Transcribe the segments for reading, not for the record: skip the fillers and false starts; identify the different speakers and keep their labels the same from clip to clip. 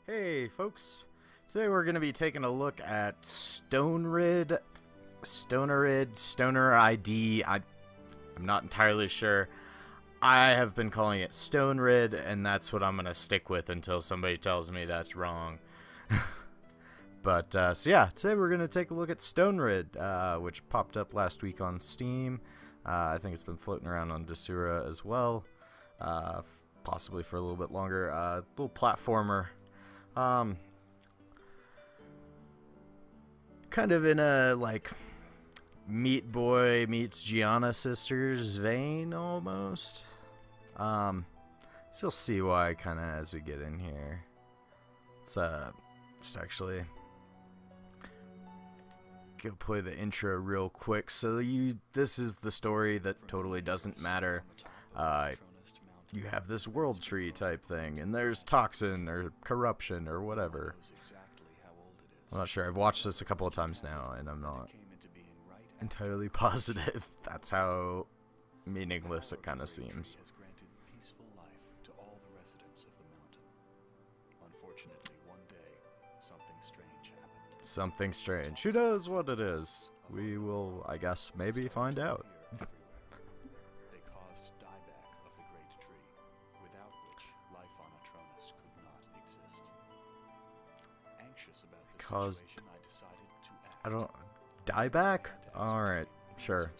Speaker 1: Hey folks, today we're going to be taking a look at Stonerid, Stoner ID. I'm not entirely sure. I have been calling it Stonerid, and that's what I'm going to stick with until somebody tells me that's wrong. So yeah, today we're going to take a look at Stonerid, which popped up last week on Steam. I think it's been floating around on Desura as well, possibly for a little bit longer. Little platformer. Kind of in a, like, Meat Boy meets Giana Sisters vein, almost. So you'll see why, kind of, as we get in here. Let's, just actually go play the intro real quick. So this is the story that totally doesn't matter. You have this world tree type thing, and there's toxin or corruption or whatever. I'm not sure. I've watched this a couple of times now, and I'm not entirely positive that's how meaningless it kind of seems. Something strange. Who knows what it is? We will, I guess, maybe find out. Caused, I don't, dieback? Alright, sure.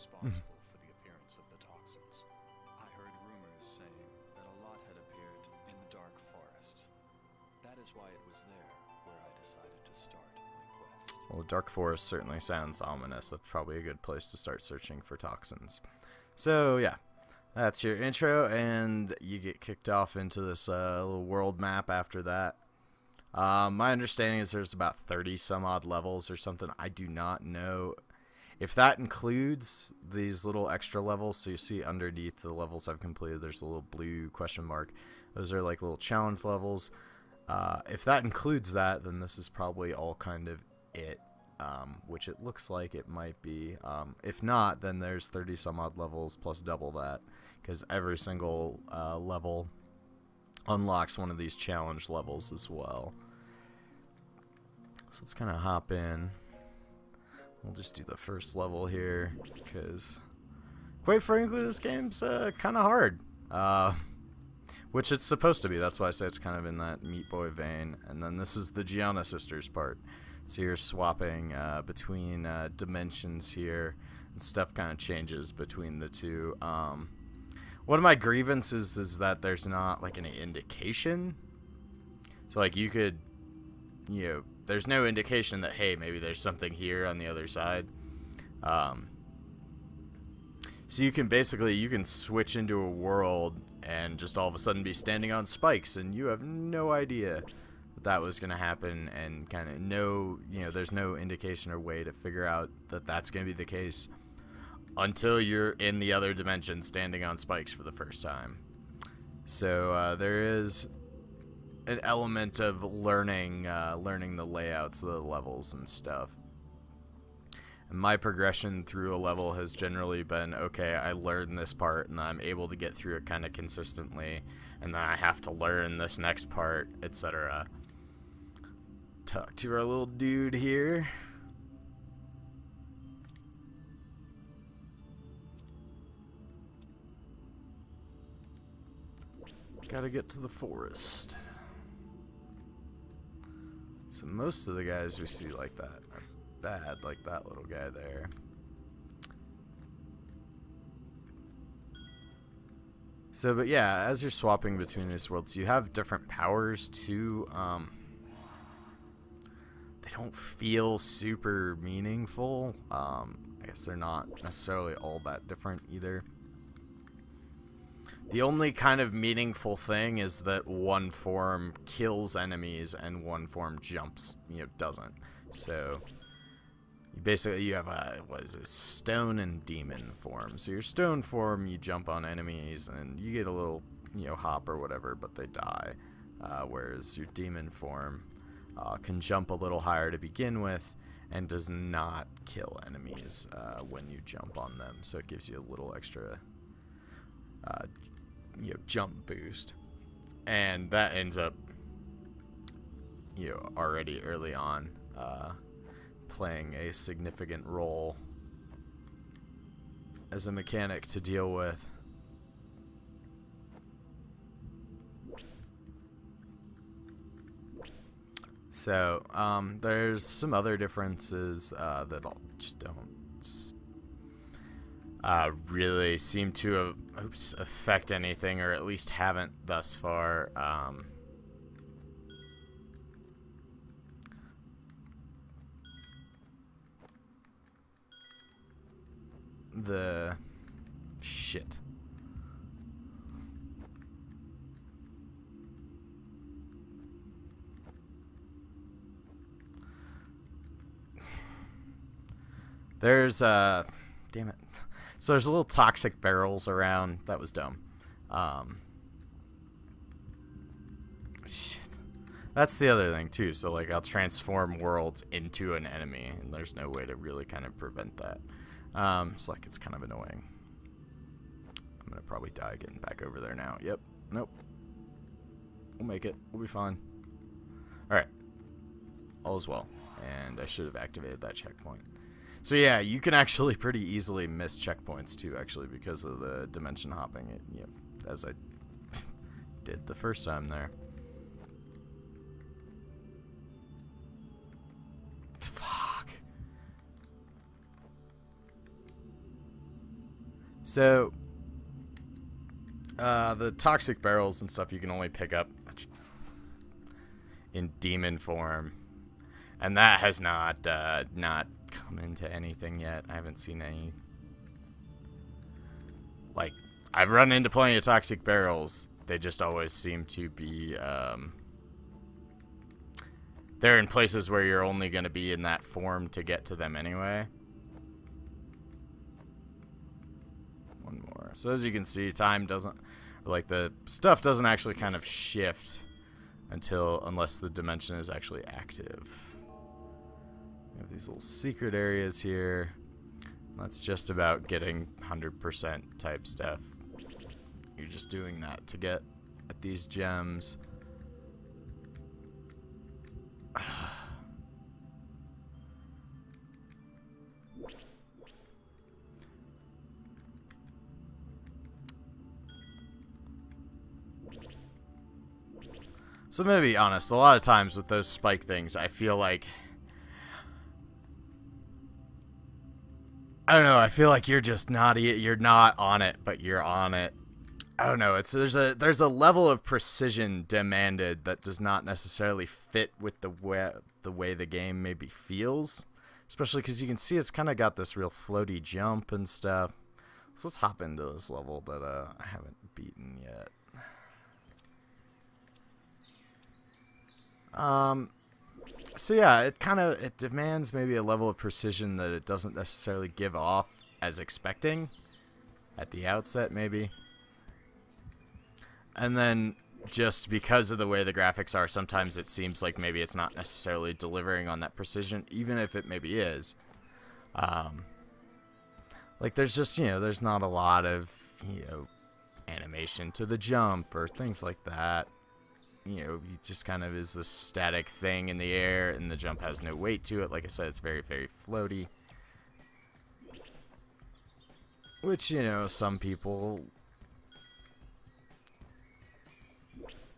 Speaker 1: Well, the Dark Forest certainly sounds ominous. That's probably a good place to start searching for toxins. So, yeah, that's your intro, and you get kicked off into this little world map after that. My understanding is there's about 30 some odd levels or something. I do not know if that includes these little extra levels. So you see underneath the levels I've completed, there's a little blue question mark. Those are like little challenge levels. If that includes that, then this is probably all kind of it, which it looks like it might be. If not, then there's 30 some odd levels plus double that, because every single level unlocks one of these challenge levels as well. So let's kind of hop in. We'll just do the first level here, because quite frankly this game's kind of hard, which it's supposed to be. That's why I say it's kind of in that Meat Boy vein. And then this is the Giana Sisters part, so you're swapping between dimensions here, and stuff kind of changes between the two. One of my grievances is that there's not, like, any indication. So, like, you could, you know, there's no indication that, hey, maybe there's something here on the other side. So you can basically, you can switch into a world and just all of a sudden be standing on spikes, and you have no idea that that was going to happen, and kind of no, you know, there's no indication or way to figure out that that's going to be the case until you're in the other dimension standing on spikes for the first time. So there is an element of learning the layouts of the levels and stuff. And my progression through a level has generally been, okay, I learned this part and I'm able to get through it kind of consistently, and then I have to learn this next part, etc. Talk to our little dude here. Gotta get to the forest. So most of the guys we see like that are bad, like that little guy there. So, but yeah, as you're swapping between these worlds, you have different powers too. They don't feel super meaningful. I guess they're not necessarily all that different either. The only kind of meaningful thing is that one form kills enemies and one form jumps, you know, doesn't. So you have a, what is it, stone and demon form. So your stone form, you jump on enemies and you get a little, you know, hop or whatever, but they die. Whereas your demon form can jump a little higher to begin with and does not kill enemies when you jump on them. So it gives you a little extra jump boost, and that ends up you know, already early on playing a significant role as a mechanic to deal with. So, there's some other differences that just don't really seem to affect anything, or at least haven't thus far. The shit. There's damn it. So there's little toxic barrels around. That was dumb. Shit. That's the other thing too. So like I'll transform worlds into an enemy, and there's no way to really kind of prevent that. It's like it's kind of annoying. I'm gonna probably die getting back over there now. Yep. Nope. We'll make it. We'll be fine. Alright. All is well. And I should have activated that checkpoint. So yeah, you can actually pretty easily miss checkpoints too, actually, because of the dimension hopping. As I did the first time there. Fuck. So, the toxic barrels and stuff you can only pick up in demon form, and that has not come into anything yet. I haven't seen any. Like, I've run into plenty of toxic barrels. They just always seem to be, they're in places where you're only going to be in that form to get to them anyway. One more. So as you can see, time doesn't, like, the stuff doesn't actually kind of shift unless the dimension is actually active. We have these little secret areas here. That's just about getting 100% type stuff. You're just doing that to get at these gems. So I'm gonna be honest, a lot of times with those spike things, I feel like, I don't know, I feel like you're just not, you're not on it, but you're on it. I don't know, there's a level of precision demanded that does not necessarily fit with the way the game maybe feels. Especially because you can see it's kind of got this real floaty jump and stuff. So let's hop into this level that I haven't beaten yet. So yeah, it demands maybe a level of precision that it doesn't necessarily give off as expecting at the outset, maybe. And then just because of the way the graphics are, sometimes it seems like maybe it's not necessarily delivering on that precision, even if it maybe is. Like there's just, there's not a lot of, animation to the jump or things like that. You just kind of is this static thing in the air, and the jump has no weight to it. Like I said, it's very, very floaty. Which, some people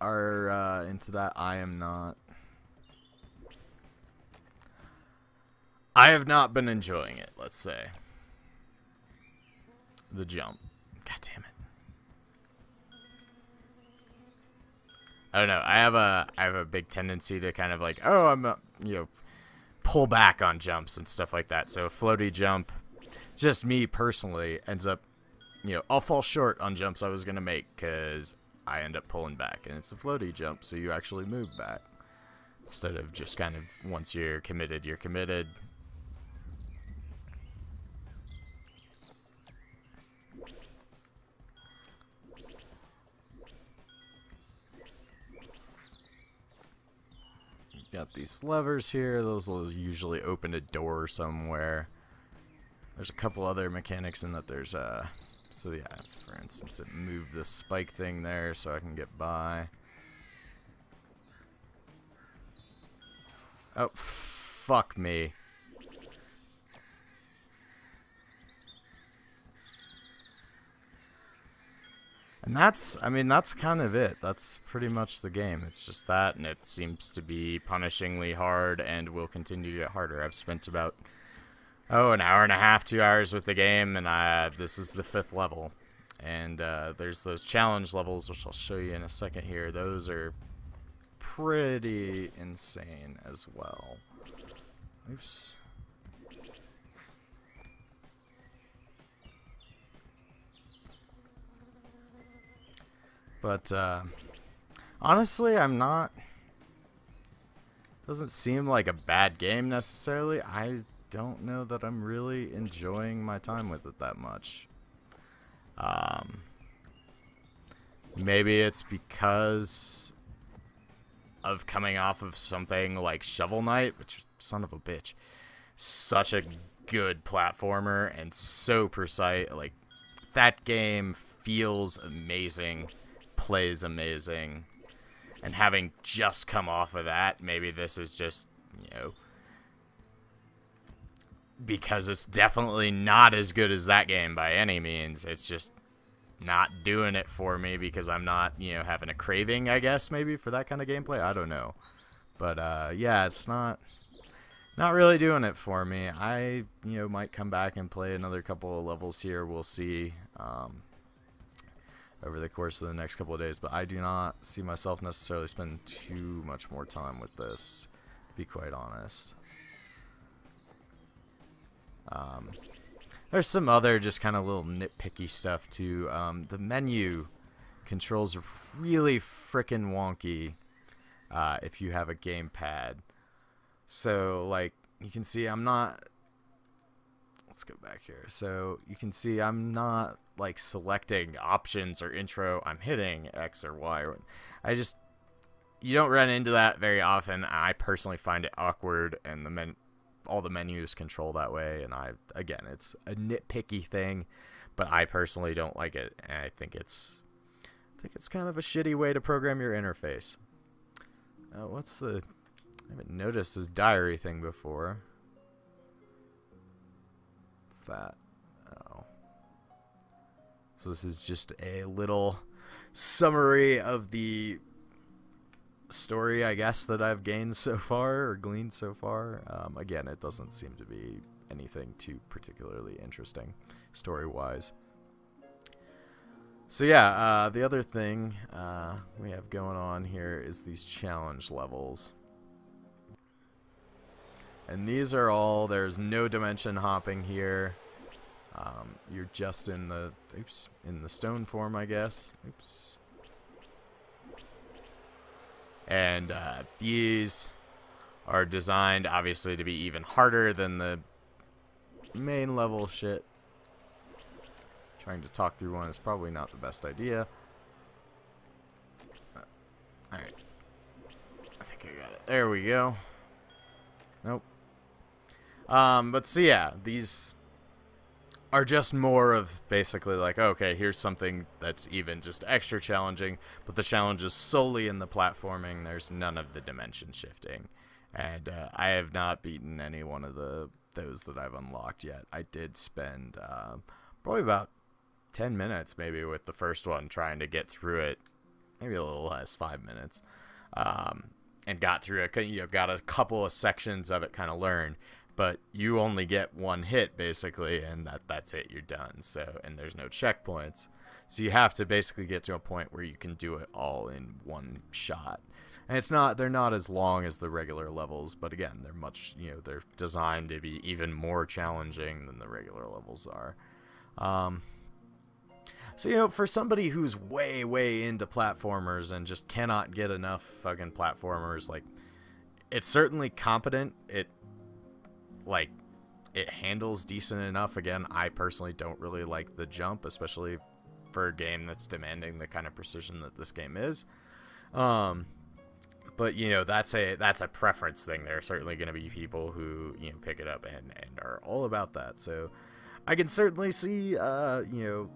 Speaker 1: are into that. I am not. I have not been enjoying it, let's say. The jump. God damn it. I don't know. I have a big tendency to kind of like, oh, I'm pull back on jumps and stuff like that. So a floaty jump, just me personally, ends up, I'll fall short on jumps I was gonna make because I end up pulling back, and it's a floaty jump, so you actually move back instead of just kind of once you're committed, you're committed. Got these levers here. Those will usually open a door somewhere. There's a couple other mechanics in that. There's so yeah, for instance, it moved this spike thing there so I can get by. Oh, fuck me. And that's, I mean, that's kind of it. That's pretty much the game. It's just that, and it seems to be punishingly hard and will continue to get harder. I've spent about, an hour and a half, 2 hours with the game, and this is the 5th level. And there's those challenge levels, which I'll show you in a second here. Those are pretty insane as well. Oops. But honestly, I'm not. Doesn't seem like a bad game necessarily. I don't know that I'm really enjoying my time with it that much. Maybe it's because of coming off of something like Shovel Knight, which, son of a bitch, such a good platformer and so precise. Like, that game feels amazing, plays amazing, and having just come off of that, maybe this is just, you know, because it's definitely not as good as that game by any means. It's just not doing it for me because I'm not, you know, having a craving, I guess, maybe for that kind of gameplay. I don't know. But yeah, it's not really doing it for me. I, you know, might come back and play another couple of levels here. We'll see over the course of the next couple of days. But I do not see myself necessarily spending too much more time with this, to be quite honest. There's some other just kind of little nitpicky stuff too. The menu controls really frickin' wonky if you have a gamepad. So, like, you can see I'm not... Let's go back here. So, you can see I'm not, like, selecting options or intro. I'm hitting X or Y. You don't run into that very often. I personally find it awkward, and all the menus control that way, and again, it's a nitpicky thing, but I personally don't like it, and I think it's kind of a shitty way to program your interface. I haven't noticed this diary thing before. What's that? Oh. So this is just a little summary of the story, I guess, that I've gained so far, or gleaned so far. Again, it doesn't seem to be anything too particularly interesting story-wise. So yeah, the other thing we have going on here is these challenge levels. And these are all, there's no dimension hopping here. You're just in the stone form, I guess. Oops. And these are designed, obviously, to be even harder than the main level shit. Trying to talk through one is probably not the best idea. Alright. I think I got it. There we go. Nope. But so yeah, these are just more of basically like, okay, here's something that's even just extra challenging, but the challenge is solely in the platforming. There's none of the dimension shifting, and I have not beaten any one of those that I've unlocked yet. I did spend probably about 10 minutes maybe with the first one trying to get through it, maybe a little less, 5 minutes, and got through it. You know, got a couple of sections of it kind of learned. But you only get one hit, basically, and that's it. You're done. So, and there's no checkpoints. So you have to basically get to a point where you can do it all in one shot. And they're not as long as the regular levels, but again, they're they're designed to be even more challenging than the regular levels are. So, you know, for somebody who's way, way into platformers and just cannot get enough fucking platformers, like, it's certainly competent. It handles decent enough. Again, I personally don't really like the jump, especially for a game that's demanding the kind of precision that this game is. But, you know, that's a preference thing. There are certainly going to be people who, you know, pick it up and are all about that. So I can certainly see, you know,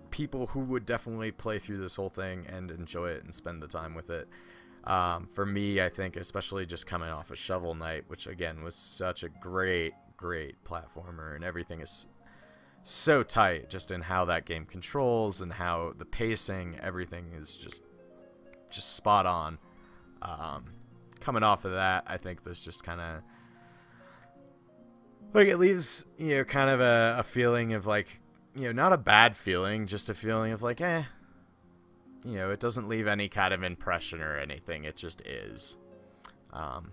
Speaker 1: people who would definitely play through this whole thing and enjoy it and spend the time with it. For me, I think, especially just coming off of Shovel Knight, which again was such a great platformer, and everything is so tight just in how that game controls and how the pacing, everything is just spot on. Coming off of that, I think this just kind of, like, it leaves, you know, kind of a feeling of, like, you know, not a bad feeling, just a feeling of like, you know, it doesn't leave any kind of impression or anything. It just is. But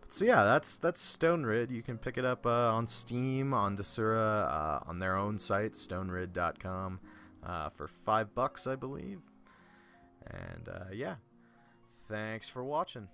Speaker 1: so yeah, that's Stonerid. You can pick it up on Steam, on Desura, on their own site, stonerid.com, for $5, I believe. And yeah, thanks for watching.